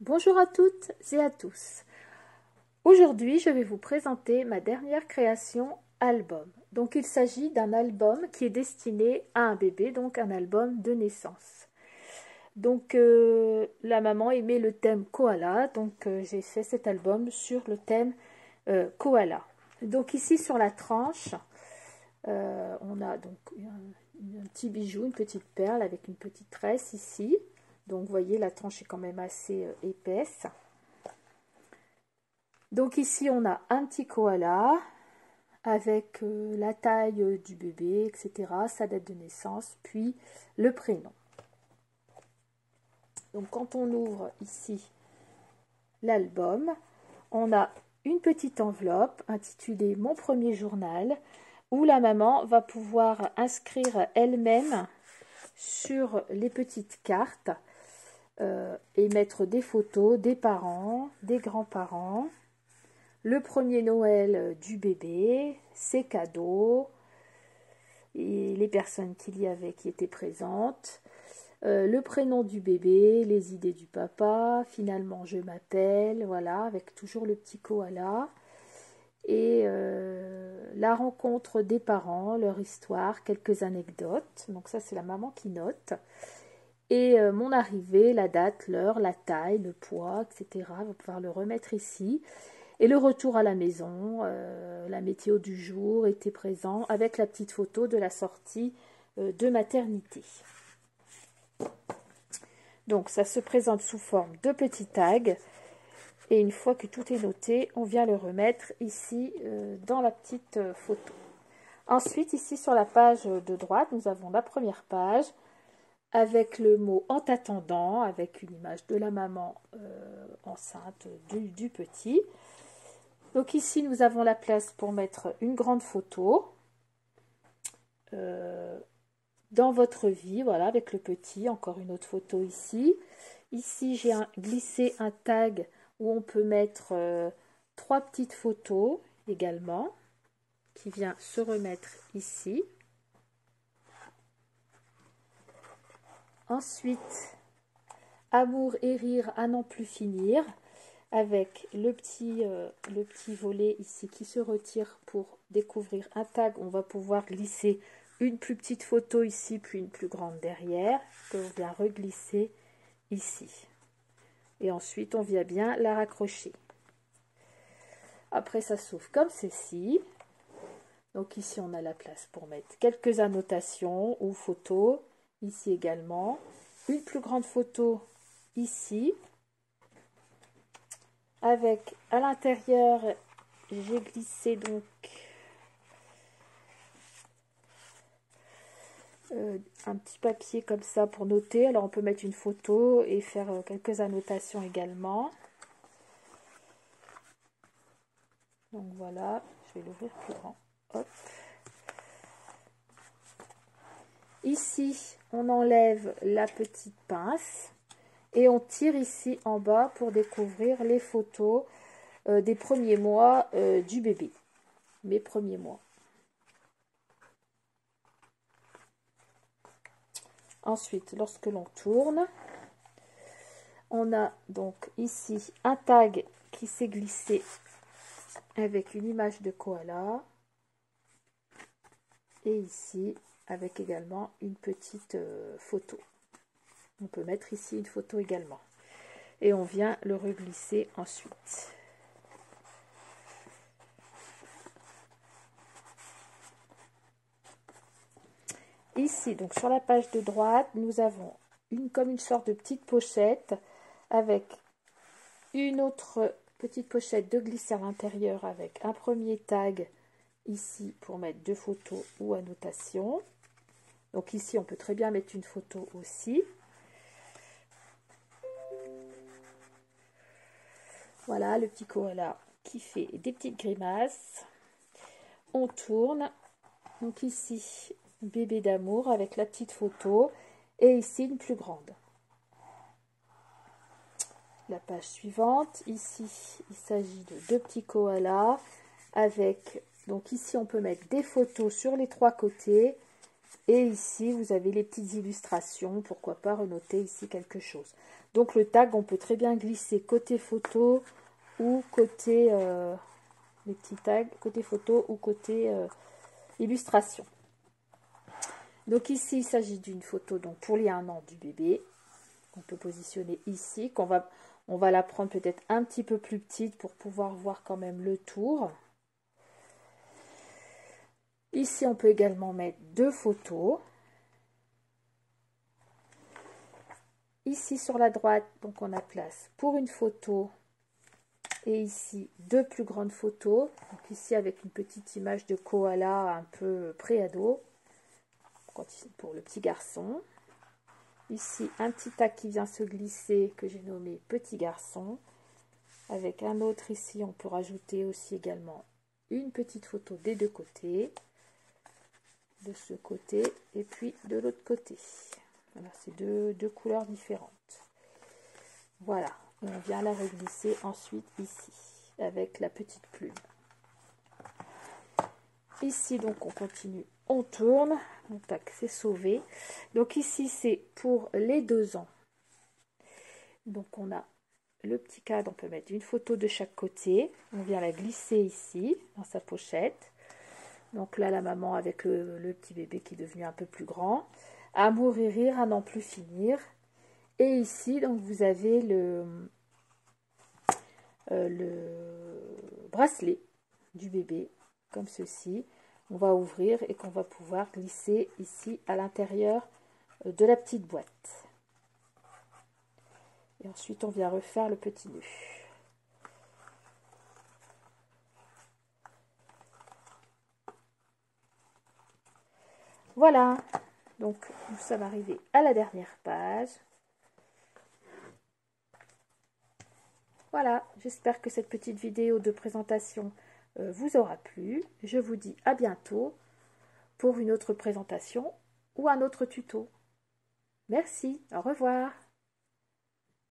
Bonjour à toutes et à tous. Aujourd'hui, je vais vous présenter ma dernière création album. Donc, il s'agit d'un album qui est destiné à un bébé, donc un album de naissance. Donc, la maman aimait le thème koala, donc j'ai fait cet album sur le thème koala. Donc, ici sur la tranche, on a donc un petit bijou, une petite perle avec une petite tresse ici. Donc, vous voyez, la tranche est quand même assez épaisse. Donc ici, on a un petit koala avec la taille du bébé, etc., sa date de naissance, puis le prénom. Donc quand on ouvre ici l'album, on a une petite enveloppe intitulée « Mon premier journal » où la maman va pouvoir inscrire elle-même sur les petites cartes et mettre des photos des parents, des grands-parents, le premier Noël du bébé, ses cadeaux et les personnes qu'il y avait qui étaient présentes, le prénom du bébé, les idées du papa, finalement je m'appelle, voilà, avec toujours le petit koala, et la rencontre des parents, leur histoire, quelques anecdotes, donc ça c'est la maman qui note, et mon arrivée, la date, l'heure, la taille, le poids, etc. On va pouvoir le remettre ici. Et le retour à la maison, la météo du jour était présent avec la petite photo de la sortie de maternité. Donc ça se présente sous forme de petits tags. Et une fois que tout est noté, on vient le remettre ici dans la petite photo. Ensuite, ici sur la page de droite, nous avons la première page avec le mot « en t'attendant » avec une image de la maman enceinte du petit. Donc ici, nous avons la place pour mettre une grande photo dans votre vie, voilà, avec le petit, encore une autre photo ici. Ici, j'ai glissé un tag où on peut mettre 3 petites photos également, qui vient se remettre ici. Ensuite, amour et rire à n'en plus finir, avec le petit volet ici qui se retire pour découvrir un tag. On va pouvoir glisser une plus petite photo ici, puis une plus grande derrière, que l'on vient reglisser ici. Et ensuite, on vient bien la raccrocher. Après, ça s'ouvre comme ceci. Donc ici, on a la place pour mettre quelques annotations ou photos. Ici également. Une plus grande photo ici. Avec à l'intérieur, j'ai glissé donc un petit papier comme ça pour noter. Alors on peut mettre une photo et faire quelques annotations également. Donc voilà, je vais l'ouvrir plus grand. Hop. Ici, on enlève la petite pince et on tire ici en bas pour découvrir les photos des premiers mois du bébé. Mes premiers mois. Ensuite, lorsque l'on tourne, on a donc ici un tag qui s'est glissé avec une image de koala. Et ici, avec également une petite photo. On peut mettre ici une photo également. Et on vient le reglisser ensuite. Ici, donc sur la page de droite, nous avons comme une sorte de petite pochette avec une autre petite pochette de glisser à l'intérieur avec un premier tag ici pour mettre 2 photos ou annotations. Donc ici, on peut très bien mettre une photo aussi. Voilà le petit koala qui fait des petites grimaces. On tourne. Donc ici, bébé d'amour avec la petite photo. Et ici, une plus grande. La page suivante. Ici, il s'agit de 2 petits koalas avec... Donc ici, on peut mettre des photos sur les 3 côtés Et ici, vous avez les petites illustrations. Pourquoi pas renoter ici quelque chose. Donc le tag, on peut très bien glisser côté photo ou côté... les petits tags côté photo ou côté illustration. Donc ici, il s'agit d'une photo donc pour les 1 an du bébé. On peut positionner ici. On va la prendre peut-être un petit peu plus petite pour pouvoir voir quand même le tour. Ici, on peut également mettre 2 photos. Ici, sur la droite, donc on a place pour une photo. Et ici, 2 plus grandes photos. Donc ici, avec une petite image de koala un peu pré-ado. Pour le petit garçon. Ici, un petit tag qui vient se glisser, que j'ai nommé petit garçon. Avec un autre ici, on peut rajouter aussi également une petite photo des 2 côtés. De ce côté et puis de l'autre côté. Voilà, c'est deux couleurs différentes. Voilà, et on vient la reglisser ensuite ici, avec la petite plume. Ici, donc, on continue, on tourne. Donc, tac, c'est sauvé. Donc, ici, c'est pour les 2 ans. Donc, on a le petit cadre, on peut mettre une photo de chaque côté. On vient la glisser ici, dans sa pochette. Donc là, la maman avec le petit bébé qui est devenu un peu plus grand. Amour et rire à n'en plus finir. Et ici, donc, vous avez le bracelet du bébé, comme ceci. On va ouvrir et qu'on va pouvoir glisser ici à l'intérieur de la petite boîte. Et ensuite, on vient refaire le petit nœud. Voilà, donc nous sommes arrivés à la dernière page. Voilà, j'espère que cette petite vidéo de présentation vous aura plu. Je vous dis à bientôt pour une autre présentation ou un autre tuto. Merci, au revoir.